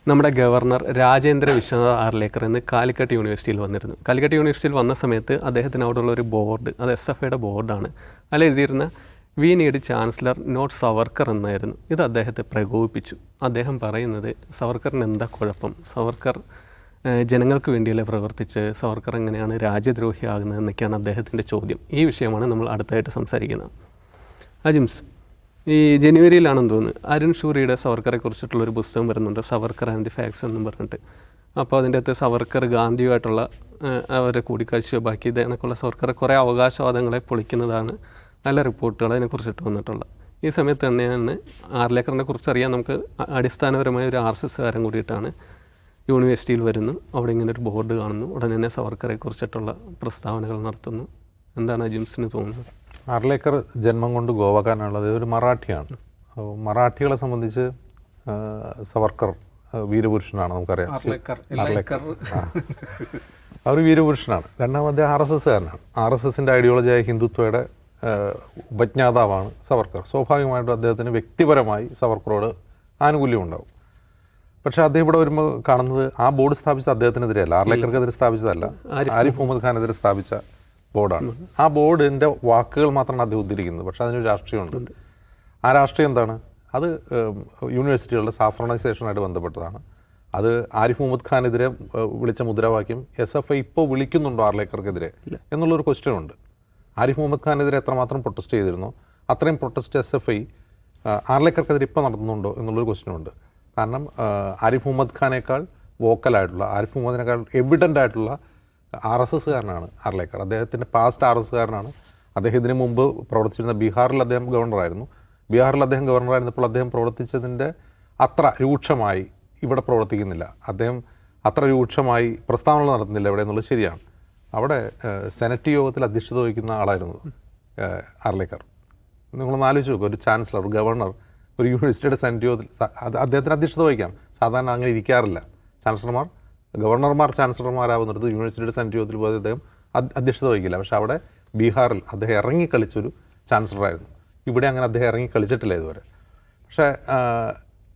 നമ്മുടെ ഗവർണർ രാജേന്ദ്ര വിശ്വനാഥ് ആർലേക്കർ എന്ന് കാലിക്കറ്റ് യൂണിവേഴ്സിറ്റിയിൽ വന്നിരുന്നു. കാലിക്കറ്റ് യൂണിവേഴ്സിറ്റിയിൽ വന്ന സമയത്ത് അദ്ദേഹത്തിന് അവിടെയുള്ള ഒരു ബോർഡ്, അത് SFIയുടെ ബോർഡാണ്. അതിൽ എഴുതിയിരുന്ന we need chancellor not Savarkar എന്നായിരുന്നു. ഇത് അദ്ദേഹത്തെ പ്രകോപിപ്പിച്ചു. അദ്ദേഹം പറയുന്നത് സവർക്കറിന് എന്താ കുഴപ്പം, സവർക്കർ ജനങ്ങൾക്ക് വേണ്ടിയല്ലേ പ്രവർത്തിച്ച്, സവർക്കർ എങ്ങനെയാണ് രാജ്യദ്രോഹിയാകുന്നത് എന്നൊക്കെയാണ് അദ്ദേഹത്തിൻ്റെ ചോദ്യം. ഈ വിഷയമാണ് നമ്മൾ അടുത്തായിട്ട് സംസാരിക്കുന്നത്. അജിംസ്, ഈ ജനുവരിയിലാണെന്ന് തോന്നുന്നു അരുൺ ഷൂറിയുടെ സവർക്കറെ കുറിച്ചിട്ടുള്ളൊരു പുസ്തകം വരുന്നുണ്ട്, സവർക്കർ ആൻഡ് ദി ഫാക്ട്സ് എന്നും പറഞ്ഞിട്ട്. അപ്പോൾ അതിൻ്റെ അകത്ത് സവർക്കർ ഗാന്ധിയുമായിട്ടുള്ള അവരെ കൂടിക്കാഴ്ചയോ ബാക്കി ഇതിനൊക്കെയുള്ള സവർക്കറെ കുറേ അവകാശവാദങ്ങളെ പൊളിക്കുന്നതാണ് നല്ല റിപ്പോർട്ടുകൾ അതിനെക്കുറിച്ചിട്ട് വന്നിട്ടുള്ളത്. ഈ സമയത്ത് തന്നെയാണ് ആർലേക്കറിനെ കുറിച്ച് അറിയാൻ നമുക്ക് അടിസ്ഥാനപരമായ ഒരു RSS കാരൻ കൂടിയിട്ടാണ് യൂണിവേഴ്സിറ്റിയിൽ വരുന്നു. അവിടെ ഇങ്ങനെ ഒരു ബോർഡ് കാണുന്നു. ഉടനെ തന്നെ സവർക്കറെ കുറിച്ചിട്ടുള്ള പ്രസ്താവനകൾ നടത്തുന്നു. എന്താണ് അജിംസിന് തോന്നുന്നത്? ആർലേക്കർ ജന്മം കൊണ്ട് ഗോവക്കാരനുള്ളത് ഒരു മറാഠിയാണ്. മറാഠികളെ സംബന്ധിച്ച് സവർക്കർ വീരപുരുഷനാണ്, നമുക്കറിയാം. അവർ വീരപുരുഷനാണ്. രണ്ടാമത് RSS കാരനാണ്. RSSൻ്റെ ഐഡിയോളജിയായ ഹിന്ദുത്വയുടെ ഉപജ്ഞാതാവാണ് സവർക്കർ. സ്വാഭാവികമായിട്ടും അദ്ദേഹത്തിന് വ്യക്തിപരമായി സവർക്കറോട് ആനുകൂല്യമുണ്ടാവും. പക്ഷേ അദ്ദേഹം ഇവിടെ വരുമ്പോൾ കാണുന്നത് ആ ബോർഡ് സ്ഥാപിച്ചത് അദ്ദേഹത്തിനെതിരെയല്ല, ആർലേക്കർക്കെതിരെ സ്ഥാപിച്ചതല്ല, ആരിഫ് മുഹമ്മദ് ഖാനെതിരെ സ്ഥാപിച്ച ബോർഡാണ്. ആ ബോർഡിൻ്റെ വാക്കുകൾ മാത്രമാണ് അദ്ദേഹം ഉദ്ധരിക്കുന്നത്. പക്ഷേ അതിനൊരു രാഷ്ട്രീയമുണ്ട്. ആ രാഷ്ട്രീയം എന്താണ്? അത് യൂണിവേഴ്സിറ്റികളുടെ സാഫ്രണൈസേഷനായിട്ട് ബന്ധപ്പെട്ടതാണ്. അത് ആരിഫ് മുഹമ്മദ് ഖാനെതിരെ വിളിച്ച മുദ്രാവാക്യം SFI ഇപ്പോൾ വിളിക്കുന്നുണ്ടോ ആർലേക്കർക്കെതിരെ എന്നുള്ളൊരു ക്വസ്റ്റ്യൻ ഉണ്ട്. ആരിഫ് മുഹമ്മദ് ഖാനെതിരെ എത്രമാത്രം പ്രൊട്ടസ്റ്റ് ചെയ്തിരുന്നോ അത്രയും പ്രൊട്ടസ്റ്റ് SFI ആർലേക്കർക്കെതിരെ ഇപ്പോൾ നടത്തുന്നുണ്ടോ എന്നുള്ളൊരു ക്വസ്റ്റ്യൻ ഉണ്ട്. കാരണം ആരിഫ് മുഹമ്മദ് ഖാനേക്കാൾ വോക്കലായിട്ടുള്ള, ആരിഫ് മുഹമ്മദിനേക്കാൾ എവിഡൻ്റ് ആയിട്ടുള്ള RSS കാരനാണ് ആർലേക്കർ. അദ്ദേഹത്തിൻ്റെ പാസ്റ്റ് RSS കാരനാണ്. അദ്ദേഹം ഇതിനു മുമ്പ് പ്രവർത്തിച്ചിരുന്ന ബീഹാറിൽ അദ്ദേഹം ഗവർണറായിരുന്നു. ബീഹാറിൽ അദ്ദേഹം ഗവർണറായിരുന്നപ്പോൾ അദ്ദേഹം പ്രവർത്തിച്ചതിൻ്റെ അത്ര രൂക്ഷമായി ഇവിടെ പ്രവർത്തിക്കുന്നില്ല. അദ്ദേഹം അത്ര രൂക്ഷമായി പ്രസ്താവനകൾ നടത്തുന്നില്ല ഇവിടെ എന്നുള്ളത് ശരിയാണ്. അവിടെ സെനറ്റ് യോഗത്തിൽ അധ്യക്ഷത വഹിക്കുന്ന ആളായിരുന്നു ആർലേക്കർ. നിങ്ങളൊന്ന് ആലോചിച്ച് നോക്കുക, ഒരു ചാൻസലർ, ഒരു ഗവർണർ ഒരു യൂണിവേഴ്സിറ്റിയുടെ സെനറ്റ് യോഗത്തിൽ അദ്ദേഹത്തിന് അധ്യക്ഷത വഹിക്കാം. സാധാരണ അങ്ങനെ ഇരിക്കാറില്ല. ചാൻസലർമാർ, ഗവർണർമാർ ചാൻസലർമാരാവുന്നിടത്ത് യൂണിവേഴ്സിറ്റിയുടെ സെനറ്റ് യോഗത്തിൽ പോയി അദ്ദേഹം അധ്യക്ഷത വഹിക്കില്ല. പക്ഷേ അവിടെ ബീഹാറിൽ അദ്ദേഹം ഇറങ്ങി കളിച്ചൊരു ചാൻസലറായിരുന്നു. ഇവിടെ അങ്ങനെ അദ്ദേഹം ഇറങ്ങി കളിച്ചിട്ടില്ല ഇതുവരെ. പക്ഷേ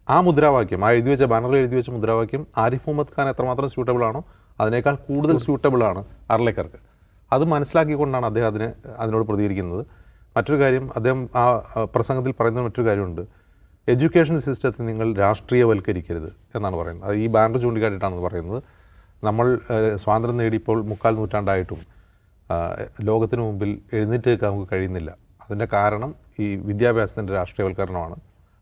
ആ മുദ്രാവാക്യം, ആ എഴുതി വെച്ച ബാനറിൽ എഴുതി വെച്ച മുദ്രാവാക്യം ആരിഫ് മുഹമ്മദ് ഖാൻ എത്രമാത്രം സ്യൂട്ടബിളാണോ അതിനേക്കാൾ കൂടുതൽ സ്യൂട്ടബിളാണ് ആർലേക്കർക്ക്. അത് മനസ്സിലാക്കിക്കൊണ്ടാണ് അദ്ദേഹം അതിനോട് പ്രതികരിക്കുന്നത്. മറ്റൊരു കാര്യം, അദ്ദേഹം ആ പ്രസംഗത്തിൽ പറയുന്ന മറ്റൊരു കാര്യമുണ്ട്. എഡ്യൂക്കേഷൻ സിസ്റ്റത്തെ നിങ്ങൾ രാഷ്ട്രീയവൽക്കരിക്കരുത് എന്നാണ് പറയുന്നത്. അത് ഈ ബാനർ ചൂണ്ടിക്കാട്ടിയിട്ടാണ് പറയുന്നത്. നമ്മൾ സ്വാതന്ത്ര്യം നേടിയപ്പോൾ 3/4 നൂറ്റാണ്ടായിട്ടും ലോകത്തിന് മുമ്പിൽ എഴുന്നേറ്റ് നിൽക്കാൻ നമുക്ക് കഴിയുന്നില്ല. അതിൻ്റെ കാരണം ഈ വിദ്യാഭ്യാസത്തിൻ്റെ രാഷ്ട്രീയവൽക്കരണമാണ്.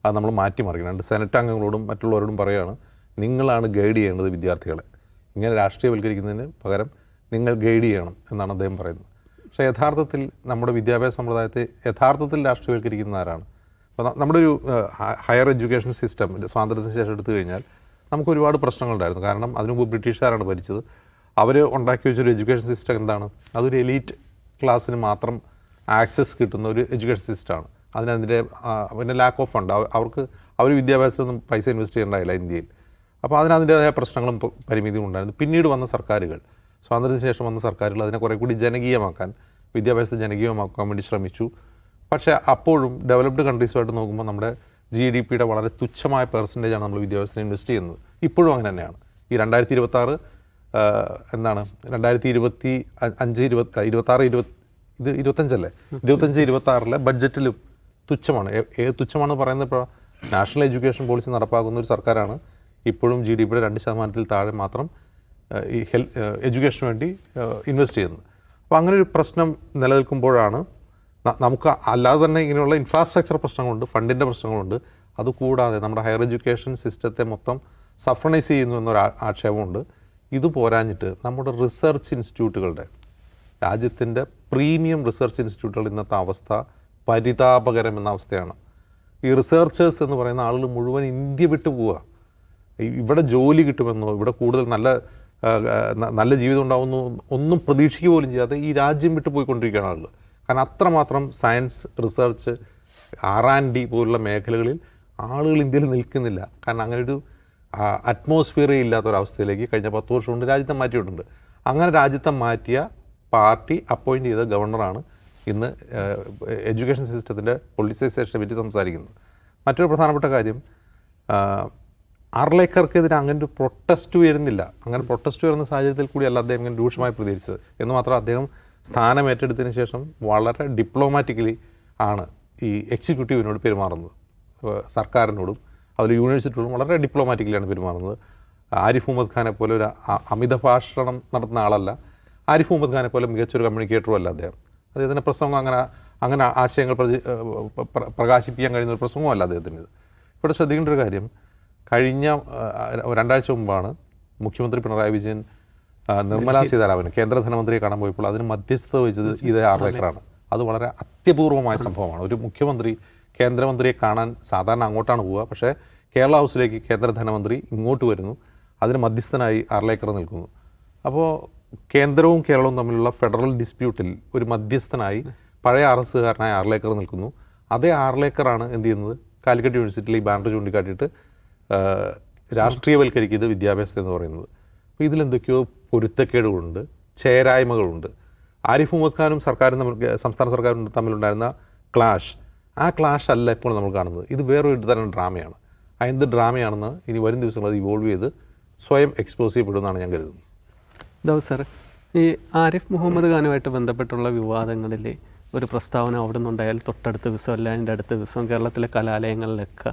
അത് നമ്മൾ മാറ്റിമറിക്കണം. രണ്ട് സെനറ്റ് അംഗങ്ങളോടും മറ്റുള്ളവരോടും പറയുകയാണ്, നിങ്ങളാണ് ഗൈഡ് ചെയ്യേണ്ടത് വിദ്യാർത്ഥികളെ. ഇങ്ങനെ രാഷ്ട്രീയവൽക്കരിക്കുന്നതിന് പകരം നിങ്ങൾ ഗൈഡ് ചെയ്യണം എന്നാണ് അദ്ദേഹം പറയുന്നത്. പക്ഷേ യഥാർത്ഥത്തിൽ നമ്മുടെ വിദ്യാഭ്യാസ സമ്പ്രദായത്തെ യഥാർത്ഥത്തിൽ രാഷ്ട്രീയവൽക്കരിക്കുന്ന ആരാണ്? അപ്പോൾ നമ്മുടെ ഒരു ഹയർ എഡ്യൂക്കേഷൻ സിസ്റ്റം സ്വാതന്ത്ര്യത്തിന് ശേഷം എടുത്തു കഴിഞ്ഞാൽ നമുക്ക് ഒരുപാട് പ്രശ്നങ്ങളുണ്ടായിരുന്നു. കാരണം അതിനുമുമ്പ് ബ്രിട്ടീഷുകാരാണ് ഭരിച്ചത്. അവർ ഉണ്ടാക്കി വെച്ചൊരു എഡ്യൂക്കേഷൻ സിസ്റ്റം എന്താണ്? അതൊരു എലീറ്റ് ക്ലാസ്സിന് മാത്രം ആക്സസ് കിട്ടുന്ന ഒരു എഡ്യൂക്കേഷൻ സിസ്റ്റമാണ്. അതിൻ്റെ പിന്നെ ലാക്ക് ഓഫ് ഫണ്ട്, അവർ വിദ്യാഭ്യാസമൊന്നും പൈസ ഇൻവെസ്റ്റ് ചെയ്യേണ്ടായില്ല ഇന്ത്യയിൽ. അപ്പോൾ അതിൻ്റേതായ പ്രശ്നങ്ങളും പരിമിതിയും ഉണ്ടായിരുന്നു. പിന്നീട് വന്ന സർക്കാരുകൾ, സ്വാതന്ത്ര്യത്തിന് ശേഷം വന്ന സർക്കാരുകൾ അതിനെ കുറേ കൂടി ജനകീയമാക്കാൻ, വിദ്യാഭ്യാസത്തെ ജനകീയമാക്കാൻ വേണ്ടി ശ്രമിച്ചു. പക്ഷേ അപ്പോഴും ഡെവലപ്ഡ് കൺട്രീസുമായിട്ട് നോക്കുമ്പോൾ നമ്മുടെ GDPയുടെ വളരെ തുച്ഛമായ പെർസെൻറ്റേജാണ് നമ്മൾ വിദ്യാഭ്യാസത്തിന് ഇൻവെസ്റ്റ് ചെയ്യുന്നത്. ഇപ്പോഴും അങ്ങനെ തന്നെയാണ്. ഈ 2026 എന്താണ് 2025-26 ബഡ്ജറ്റിലും തുച്ഛമാണ്. തുച്ഛമാണെന്ന് പറയുന്നത് ഇപ്പോൾ നാഷണൽ എഡ്യൂക്കേഷൻ പോളിസി നടപ്പാക്കുന്ന ഒരു സർക്കാരാണ് ഇപ്പോഴും GDPയുടെ 2% താഴെ മാത്രം ഈ എഡ്യൂക്കേഷന് വേണ്ടി ഇൻവെസ്റ്റ് ചെയ്യുന്നത്. അപ്പോൾ അങ്ങനെ ഒരു പ്രശ്നം നിലനിൽക്കുമ്പോഴാണ് നമുക്ക് അല്ലാതെ തന്നെ ഇങ്ങനെയുള്ള ഇൻഫ്രാസ്ട്രക്ചർ പ്രശ്നങ്ങളുണ്ട്, ഫണ്ടിൻ്റെ പ്രശ്നങ്ങളുണ്ട്. അതുകൂടാതെ നമ്മുടെ ഹയർ എഡ്യൂക്കേഷൻ സിസ്റ്റത്തെ മൊത്തം സഫ്രണൈസ് ചെയ്യുന്നു എന്നൊരു ആക്ഷേപമുണ്ട്. ഇത് പോരാഞ്ഞിട്ട് നമ്മുടെ റിസർച്ച് ഇൻസ്റ്റിറ്റ്യൂട്ടുകളുടെ, രാജ്യത്തിൻ്റെ പ്രീമിയം റിസർച്ച് ഇൻസ്റ്റിറ്റ്യൂട്ടുകൾ ഇന്നത്തെ അവസ്ഥ പരിതാപകരമെന്ന അവസ്ഥയാണ്. ഈ റിസർച്ചേഴ്സ് എന്ന് പറയുന്ന ആളുകൾ മുഴുവൻ ഇന്ത്യ വിട്ടു പോവുക. ഇവിടെ ജോലി കിട്ടുമെന്നോ ഇവിടെ കൂടുതൽ നല്ല ജീവിതം ഉണ്ടാവുമെന്നോ ഒന്നും പ്രതീക്ഷിക്കുക പോലും ചെയ്യാതെ ഈ രാജ്യം വിട്ടു പോയിക്കൊണ്ടിരിക്കുകയാണ് ആളുകൾ. കാരണം അത്രമാത്രം സയൻസ്, റിസർച്ച്, R&D പോലുള്ള മേഖലകളിൽ ആളുകൾ ഇന്ത്യയിൽ നിൽക്കുന്നില്ല. കാരണം അങ്ങനൊരു അറ്റ്മോസ്ഫിയറേ ഇല്ലാത്തൊരവസ്ഥയിലേക്ക് കഴിഞ്ഞ 10 വർഷം കൊണ്ട് രാജ്യത്തെ മാറ്റിയിട്ടുണ്ട്. അങ്ങനെ രാജ്യത്തെ മാറ്റിയ പാർട്ടി അപ്പോയിൻറ്റ് ചെയ്ത ഗവർണറാണ് ഇന്ന് എഡ്യൂക്കേഷൻ സിസ്റ്റത്തിൻ്റെ പൊളിറ്റിസൈസേഷനെ പറ്റി സംസാരിക്കുന്നത്. മറ്റൊരു പ്രധാനപ്പെട്ട കാര്യം, ആർലേക്കർക്കെതിരെ അങ്ങനെ ഒരു പ്രൊട്ടസ്റ്റ് ഉയരുന്നില്ല. അങ്ങനെ പ്രൊട്ടസ്റ്റ് വരുന്ന സാഹചര്യത്തിൽ കൂടിയല്ല അദ്ദേഹം ഇങ്ങനെ രൂക്ഷമായി പ്രതികരിച്ചത്. എന്ന് മാത്രം അദ്ദേഹം സ്ഥാനം ഏറ്റെടുത്തതിന് ശേഷം വളരെ ഡിപ്ലോമാറ്റിക്കലി ആണ് ഈ എക്സിക്യൂട്ടീവിനോട് പെരുമാറുന്നത്. സർക്കാരിനോടും അതിൽ യൂണിവേഴ്സിറ്റിയോടും വളരെ ഡിപ്ലോമാറ്റിക്കലിയാണ് പെരുമാറുന്നത്. ആരിഫ് മുഹമ്മദ് ഖാനെ പോലെ ഒരു അമിത ഭാഷണം നടത്തുന്ന ആളല്ല. ആരിഫ് മുഹമ്മദ് ഖാനെ പോലെ മികച്ചൊരു കമ്മ്യൂണിക്കേറ്ററും അല്ല അദ്ദേഹം. അദ്ദേഹത്തിൻ്റെ പ്രസംഗം അങ്ങനെ ആശയങ്ങൾ പ്രകാശിപ്പിക്കാൻ കഴിയുന്ന ഒരു പ്രസംഗവും അല്ല അദ്ദേഹത്തിൻ്റെ. ഇവിടെ ശ്രദ്ധിക്കേണ്ട ഒരു കാര്യം, കഴിഞ്ഞ 2 ആഴ്ച മുമ്പാണ് മുഖ്യമന്ത്രി പിണറായി വിജയൻ നിർമ്മലാ സീതാരാമൻ കേന്ദ്ര ധനമന്ത്രിയെ കാണാൻ പോയപ്പോൾ അതിന് മധ്യസ്ഥത വഹിച്ചത് ഇതേ ആർലേക്കറാണ്. അത് വളരെ അത്യപൂർവമായ സംഭവമാണ്. ഒരു മുഖ്യമന്ത്രി കേന്ദ്രമന്ത്രിയെ കാണാൻ സാധാരണ അങ്ങോട്ടാണ് പോവുക, പക്ഷേ കേരള ഹൗസിലേക്ക് കേന്ദ്ര ധനമന്ത്രി ഇങ്ങോട്ട് വരുന്നു, അതിന് മധ്യസ്ഥനായി ആർലേക്കർ നിൽക്കുന്നു. അപ്പോൾ കേന്ദ്രവും കേരളവും തമ്മിലുള്ള ഫെഡറൽ ഡിസ്പ്യൂട്ടിൽ ഒരു മധ്യസ്ഥനായി പഴയ RSകാരനായ ആർലേക്കർ നിൽക്കുന്നു. അതേ ആർലേക്കറാണ് എന്ത് ചെയ്യുന്നത്, കാലിക്കറ്റ് യൂണിവേഴ്സിറ്റിയിൽ ഈ ബാനർ ചൂണ്ടിക്കാട്ടിയിട്ട് രാഷ്ട്രീയവൽക്കരിക്കുന്നത് വിദ്യാഭ്യാസത്തെ എന്ന് പറയുന്നത്. അപ്പോൾ ഇതിലെന്തൊക്കെയോ പൊരുത്തക്കേടുകളുണ്ട്, ചേരായ്മകളുണ്ട്. ആരിഫ് മുഹമ്മദ് ഖാനും സർക്കാരും സംസ്ഥാന സർക്കാരും തമ്മിലുണ്ടായിരുന്ന ക്ലാഷ്, ആ ക്ലാഷ് അല്ല ഇപ്പോൾ നമ്മൾ കാണുന്നത്. ഇത് വേറൊരു തരം ഡ്രാമയാണ്. എന്ത് ഡ്രാമയാണെന്ന് ഇനി വരും ദിവസങ്ങൾ അത് ഇവോൾവ് ചെയ്ത് സ്വയം എക്സ്പോസ് ചെയ്യപ്പെടുമെന്നാണ് ഞാൻ കരുതുന്നത്. ഇതാവും സാർ, ഈ ആരിഫ് മുഹമ്മദ് ഖാനുമായിട്ട് ബന്ധപ്പെട്ടുള്ള വിവാദങ്ങളിൽ ഒരു പ്രസ്താവന അവിടെ നിന്നുണ്ടായാൽ തൊട്ടടുത്ത ദിവസം അല്ല അതിൻ്റെ അടുത്ത ദിവസം കേരളത്തിലെ കലാലയങ്ങളിലൊക്കെ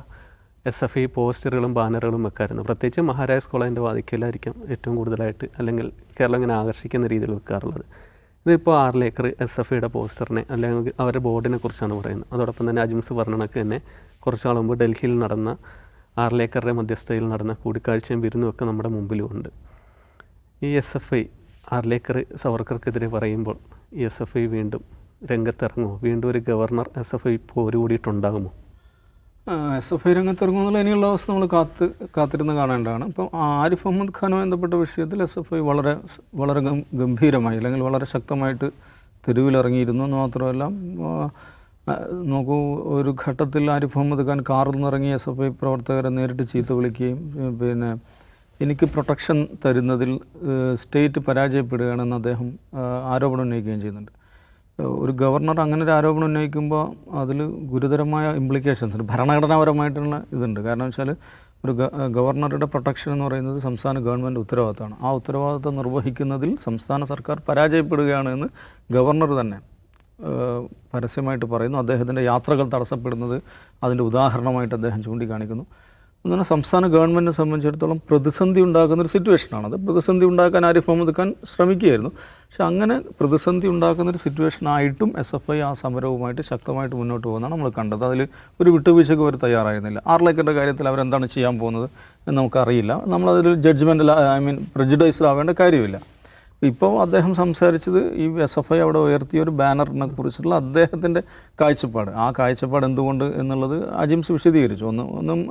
SFI പോസ്റ്ററുകളും ബാനറുകളും വെക്കാറുണ്ട്. പ്രത്യേകിച്ച് മഹാരാജാസ് കോളേജിൻ്റെ വാതിക്കലായിരിക്കും ഏറ്റവും കൂടുതലായിട്ട്, അല്ലെങ്കിൽ കേരളം ഇങ്ങനെ ആകർഷിക്കുന്ന രീതിയിൽ വെക്കാറുള്ളത്. ഇതിപ്പോൾ ആർലേക്കർ SFIയുടെ പോസ്റ്ററിനെ അല്ലെങ്കിൽ അവരുടെ ബോർഡിനെ കുറിച്ചാണ് പറയുന്നത്. അതോടൊപ്പം തന്നെ അജിംസ് പറഞ്ഞ കണക്ക് തന്നെ കുറച്ച് നാൾ മുമ്പ് ഡൽഹിയിൽ നടന്ന ആർലേക്കറുടെ മധ്യസ്ഥതയിൽ നടന്ന കൂടിക്കാഴ്ചയും വിരുന്നുമൊക്കെ നമ്മുടെ മുമ്പിലുമുണ്ട്. ഈ SFI ആർലേക്കർ സവർക്കർക്കെതിരെ പറയുമ്പോൾ ഈ SFI വീണ്ടും രംഗത്തിറങ്ങുമോ? വീണ്ടും ഒരു ഗവർണർ SFI പോരുകൂടിയിട്ടുണ്ടാകുമോ? SFI രംഗത്തിറങ്ങുമെന്നുള്ള ഇനിയുള്ള അവസ്ഥ നമ്മൾ കാത്തിരുന്ന് കാണേണ്ടതാണ്. ഇപ്പം ആരിഫ് മുഹമ്മദ് ഖാനുമായി ബന്ധപ്പെട്ട വിഷയത്തിൽ SFI വളരെ ഗംഭീരമായി അല്ലെങ്കിൽ വളരെ ശക്തമായിട്ട് തെരുവിലിറങ്ങിയിരുന്നു എന്ന് മാത്രമല്ല, നോക്കൂ, ഒരു ഘട്ടത്തിൽ ആരിഫ് മുഹമ്മദ് ഖാൻ കാറിൽ നിന്നിറങ്ങി SFI പ്രവർത്തകരെ നേരിട്ട് ചീത്ത വിളിക്കുകയും പിന്നെ എനിക്ക് പ്രൊട്ടക്ഷൻ തരുന്നതിൽ സ്റ്റേറ്റ് പരാജയപ്പെടുകയാണെന്ന് അദ്ദേഹം ആരോപണം ഉന്നയിക്കുകയും ചെയ്യുന്നുണ്ട്. ഒരു ഗവർണർ അങ്ങനെ ഒരു ആരോപണം ഉന്നയിക്കുമ്പോൾ അതിൽ ഗുരുതരമായ ഇംപ്ലിക്കേഷൻസ്, ഭരണഘടനാപരമായിട്ടുള്ള ഇതുണ്ട്. കാരണം വെച്ചാൽ ഒരു ഗവർണറുടെ പ്രൊട്ടക്ഷൻ എന്ന് പറയുന്നത് സംസ്ഥാന ഗവൺമെൻറ് ഉത്തരവാദിത്തമാണ്. ആ ഉത്തരവാദിത്തം നിർവഹിക്കുന്നതിൽ സംസ്ഥാന സർക്കാർ പരാജയപ്പെടുകയാണ് എന്ന് ഗവർണർ തന്നെ പരസ്യമായിട്ട് പറയുന്നു. അദ്ദേഹത്തിൻ്റെ യാത്രകൾ തടസ്സപ്പെടുന്നത് അതിൻ്റെ ഉദാഹരണമായിട്ട് അദ്ദേഹം ചൂണ്ടിക്കാണിക്കുന്നു. അതുപോലെ സംസ്ഥാന ഗവൺമെൻറ്റിനെ സംബന്ധിച്ചിടത്തോളം പ്രതിസന്ധി ഉണ്ടാക്കുന്നൊരു സിറ്റുവേഷനാണ്. അത് പ്രതിസന്ധി ഉണ്ടാക്കാൻ ആരിഫ് മുഹമ്മദ് ഖാൻ ശ്രമിക്കുകയായിരുന്നു. പക്ഷെ അങ്ങനെ പ്രതിസന്ധി ഉണ്ടാക്കുന്നൊരു സിറ്റുവേഷനായിട്ടും SFI ആ സമരവുമായിട്ട് ശക്തമായിട്ട് മുന്നോട്ട് പോകുന്നതാണ് നമ്മൾ കണ്ടത്. അതിൽ ഒരു വിട്ടുവീഴ്ചയ്ക്ക് അവർ തയ്യാറായിരുന്നില്ല. ആർലേക്കറുടെ കാര്യത്തിൽ അവരെന്താണ് ചെയ്യാൻ പോകുന്നത് എന്ന് നമുക്കറിയില്ല. നമ്മളതിൽ ജഡ്ജ്മെൻറ്റിൽ പ്രെജുഡൈസ്ഡാവേണ്ട കാര്യമില്ല. ഇപ്പോൾ അദ്ദേഹം സംസാരിച്ചത് ഈ SFI അവിടെ ഉയർത്തിയ ഒരു ബാനറിനെ കുറിച്ചുള്ള അദ്ദേഹത്തിൻ്റെ കാഴ്ചപ്പാട്. ആ കാഴ്ചപ്പാട് എന്തുകൊണ്ട് എന്നുള്ളത് അജിംസ് വിശദീകരിച്ചു. ഒന്നും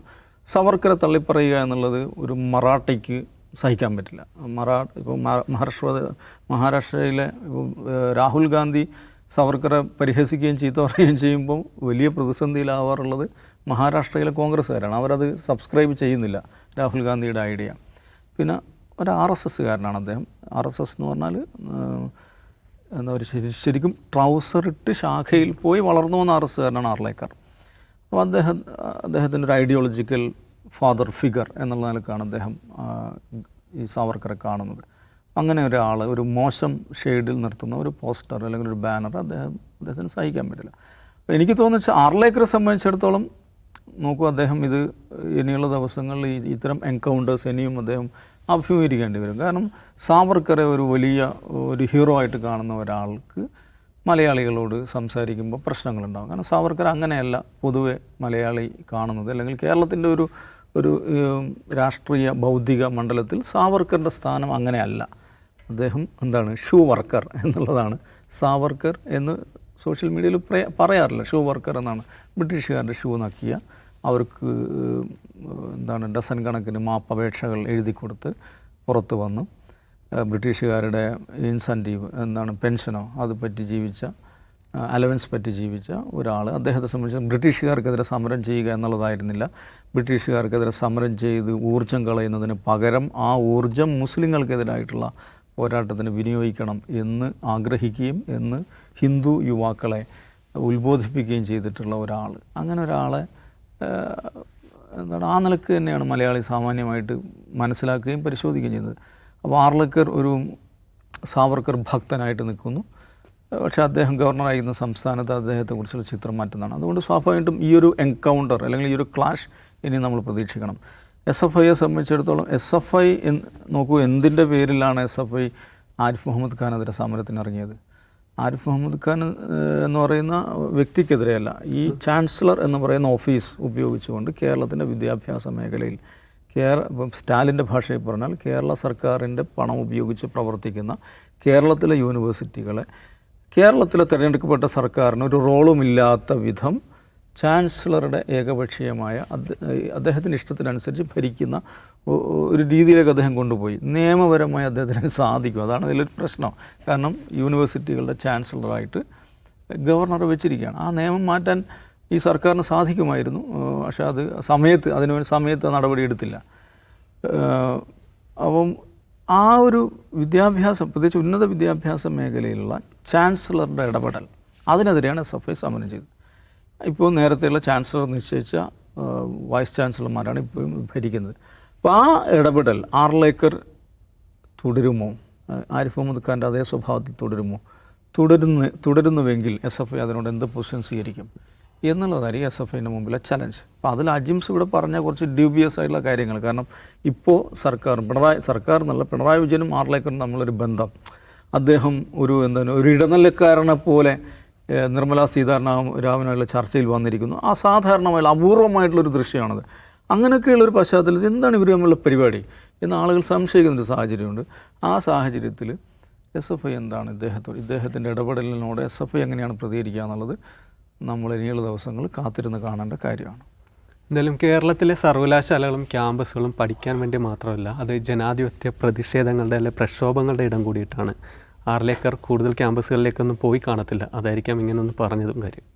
സവർക്കറെ തള്ളിപ്പറയുക എന്നുള്ളത് ഒരു മറാഠിക്ക് സഹിക്കാൻ പറ്റില്ല. ഇപ്പോൾ മഹാരാഷ്ട്രയിലെ രാഹുൽ ഗാന്ധി സവർക്കറെ പരിഹസിക്കുകയും ചീത്ത പറയുകയും ചെയ്യുമ്പോൾ വലിയ പ്രതിസന്ധിയിലാവാറുള്ളത് മഹാരാഷ്ട്രയിലെ കോൺഗ്രസ്സുകാരാണ്. അവരത് സബ്സ്ക്രൈബ് ചെയ്യുന്നില്ല, രാഹുൽ ഗാന്ധിയുടെ ഐഡിയ. പിന്നെ ഒരു RSSകാരനാണ് അദ്ദേഹം. RSS എന്ന് പറഞ്ഞാൽ എന്താ പറയുക, ശരിക്കും ട്രൗസർ ഇട്ട് ശാഖയിൽ പോയി വളർന്നു വന്ന RSകാരനാണ് ആർലേക്കർ. അപ്പോൾ അദ്ദേഹത്തിൻ്റെ ഒരു ഐഡിയോളജിക്കൽ ഫാദർ ഫിഗർ എന്നുള്ള നിലക്കാണ് അദ്ദേഹം ഈ സാവർക്കറെ കാണുന്നത്. അങ്ങനെ ഒരാൾ ഒരു മോശം ഷെയ്ഡിൽ നിർത്തുന്ന ഒരു പോസ്റ്റർ അല്ലെങ്കിൽ ഒരു ബാനർ അദ്ദേഹത്തിന് സഹിക്കാൻ പറ്റില്ല. അപ്പോൾ എനിക്ക് തോന്നുന്നത് ആർലേക്കറെ സംബന്ധിച്ചിടത്തോളം നോക്കൂ, അദ്ദേഹം ഇത് ഇനിയുള്ള ദിവസങ്ങളിൽ ഇത്തരം എൻകൗണ്ടേഴ്സ് ഇനിയും അദ്ദേഹം അഭിമുഖീകരിക്കേണ്ടി വരും. കാരണം സാവർക്കറെ ഒരു ഹീറോ ആയിട്ട് കാണുന്ന ഒരാൾക്ക് മലയാളികളോട് സംസാരിക്കുമ്പോൾ പ്രശ്നങ്ങളുണ്ടാകും. കാരണം സാവർക്കർ അങ്ങനെയല്ല പൊതുവെ മലയാളി കാണുന്നത്. അല്ലെങ്കിൽ കേരളത്തിൻ്റെ ഒരു രാഷ്ട്രീയ ബൗദ്ധിക മണ്ഡലത്തിൽ സാവർക്കറിൻ്റെ സ്ഥാനം അങ്ങനെയല്ല. അദ്ദേഹം ഷൂ വർക്കർ എന്നുള്ളതാണ്. സാവർക്കർ എന്ന് സോഷ്യൽ മീഡിയയിൽ പറയാറില്ല, ഷൂ വർക്കർ എന്നാണ്. ബ്രിട്ടീഷുകാരുടെ ഷൂ നക്കിയ അവർക്ക് ഡസൻ കണക്കിന് മാപ്പപേക്ഷകൾ എഴുതി കൊടുത്ത് പുറത്ത് വന്നു ബ്രിട്ടീഷുകാരുടെ ഇൻസെൻറ്റീവ് പെൻഷനോ അത് പറ്റി ജീവിച്ച, അലവൻസ് പറ്റി ജീവിച്ച ഒരാൾ. അദ്ദേഹത്തെ സംബന്ധിച്ച് ബ്രിട്ടീഷുകാർക്കെതിരെ സമരം ചെയ്യുക എന്നുള്ളതായിരുന്നില്ല. ബ്രിട്ടീഷുകാർക്കെതിരെ സമരം ചെയ്ത് ഊർജ്ജം കളയുന്നതിന് പകരം ആ ഊർജ്ജം മുസ്ലിങ്ങൾക്കെതിരായിട്ടുള്ള പോരാട്ടത്തിന് വിനിയോഗിക്കണം എന്ന് ആഗ്രഹിക്കുകയും എന്ന് ഹിന്ദു യുവാക്കളെ ഉത്ബോധിപ്പിക്കുകയും ചെയ്തിട്ടുള്ള ഒരാൾ. അങ്ങനെ ഒരാളെ എന്താണ് ആ നിലക്ക് തന്നെയാണ് മലയാളി സാമാന്യമായിട്ട് മനസ്സിലാക്കുകയും പരിശോധിക്കുകയും ചെയ്യുന്നത്. അപ്പോൾ ആർലക്കർ ഒരു സാവർക്കർ ഭക്തനായിട്ട് നിൽക്കുന്നു. പക്ഷേ അദ്ദേഹം ഗവർണറായിരുന്ന സംസ്ഥാനത്ത് അദ്ദേഹത്തെക്കുറിച്ചുള്ള ചിത്രം മാറ്റുന്നതാണ്. അതുകൊണ്ട് സ്വാഭാവികമായിട്ടും ഈ ഒരു എൻകൗണ്ടർ അല്ലെങ്കിൽ ഈ ഒരു ക്ലാഷ് ഇനി നമ്മൾ പ്രതീക്ഷിക്കണം. SFIയെ സംബന്ധിച്ചിടത്തോളം SFI നോക്കൂ, എന്തിൻ്റെ പേരിലാണ് SFI ആരിഫ് മുഹമ്മദ് ഖാനെതിരെ സമരത്തിന് ഇറങ്ങിയത്? ആരിഫ് മുഹമ്മദ് ഖാൻ എന്ന് പറയുന്ന വ്യക്തിക്കെതിരെയല്ല, ഈ ചാൻസലർ എന്ന് പറയുന്ന ഓഫീസ് ഉപയോഗിച്ചുകൊണ്ട് കേരളത്തിൻ്റെ വിദ്യാഭ്യാസ മേഖലയിൽ സ്റ്റാലിൻ്റെ ഭാഷയിൽ പറഞ്ഞാൽ കേരള സർക്കാരിൻ്റെ പണം ഉപയോഗിച്ച് പ്രവർത്തിക്കുന്ന കേരളത്തിലെ യൂണിവേഴ്സിറ്റികളെ കേരളത്തിലെ തിരഞ്ഞെടുക്കപ്പെട്ട സർക്കാരിന് ഒരു റോളുമില്ലാത്ത വിധം ചാൻസലറുടെ ഏകപക്ഷീയമായ അദ്ദേഹത്തിൻ്റെ ഇഷ്ടത്തിനനുസരിച്ച് ഭരിക്കുന്ന ഒരു രീതിയിലേക്ക് അദ്ദേഹം കൊണ്ടുപോയി. നിയമപരമായി അദ്ദേഹത്തിന് സാധിക്കും. അതാണ് ഇതിലൊരു പ്രശ്നം. കാരണം യൂണിവേഴ്സിറ്റികളുടെ ചാൻസലറായിട്ട് ഗവർണറെ വെച്ചിരിക്കുകയാണ്. ആ നിയമം മാറ്റാൻ ഈ സർക്കാരിന് സാധിക്കുമായിരുന്നു. പക്ഷേ അത് അതിനുവേണ്ടി സമയത്ത് നടപടിയെടുത്തില്ല. അപ്പം ആ ഒരു വിദ്യാഭ്യാസം, പ്രത്യേകിച്ച് ഉന്നത വിദ്യാഭ്യാസ മേഖലയിലുള്ള ചാൻസലറുടെ ഇടപെടൽ, അതിനെതിരെയാണ് SFI സമരം ചെയ്തത്. ഇപ്പോൾ നേരത്തെയുള്ള ചാൻസലർ നിശ്ചയിച്ച വൈസ് ചാൻസലർമാരാണ് ഇപ്പോൾ ഭരിക്കുന്നത്. അപ്പോൾ ആ ഇടപെടൽ ആർലേക്കർ തുടരുമോ? ആരിഫ് മുഹമ്മദ് ഖാൻ്റെ അതേ സ്വഭാവത്തിൽ തുടരുന്നുവെങ്കിൽ SFI അതിനോട് എന്ത് പൊസിഷൻ സ്വീകരിക്കും എന്നുള്ളതായിരിക്കും SFIൻ്റെ മുമ്പിലെ ചലഞ്ച്. അപ്പോൾ അതിൽ അജിംസ് ഇവിടെ പറഞ്ഞ കുറച്ച് ഡ്യൂബിയസ് ആയിട്ടുള്ള കാര്യങ്ങൾ. കാരണം ഇപ്പോൾ പിണറായി വിജയനും ആർലേക്കറും തമ്മിലൊരു ബന്ധം, അദ്ദേഹം ഒരു ഇടനിലക്കാരനെ പോലെ നിർമ്മലാ സീതാരാമനുമായുള്ള ചർച്ചയിൽ വന്നിരിക്കുന്നു. ആ സാധാരണമായ അപൂർവമായിട്ടുള്ളൊരു ദൃശ്യമാണത്. അങ്ങനെയൊക്കെയുള്ളൊരു പശ്ചാത്തലത്തിൽ എന്താണ് ഇവർ തമ്മിലുള്ള പരിപാടി എന്ന് ആളുകൾ സംശയിക്കുന്നൊരു സാഹചര്യമുണ്ട്. ആ സാഹചര്യത്തിൽ SFI എന്താണ് ഇദ്ദേഹത്തിൻ്റെ ഇടപെടലിനോട് SFI എങ്ങനെയാണ് പ്രതികരിക്കുക എന്നുള്ളത് നമ്മൾ ഇനിയുള്ള ദിവസങ്ങൾ കാത്തിരുന്ന് കാണേണ്ട കാര്യമാണ്. എന്തായാലും കേരളത്തിലെ സർവകലാശാലകളും ക്യാമ്പസുകളും പഠിക്കാൻ വേണ്ടി മാത്രമല്ല, അത് ജനാധിപത്യ പ്രതിഷേധങ്ങളുടെ അല്ലെങ്കിൽ പ്രക്ഷോഭങ്ങളുടെ ഇടം കൂടിയിട്ടാണ്. ആർലേക്കർ കൂടുതൽ ക്യാമ്പസുകളിലേക്കൊന്നും പോയി കാണത്തില്ല. അതായിരിക്കാം ഇങ്ങനെയൊന്നും പറഞ്ഞതും കാര്യം.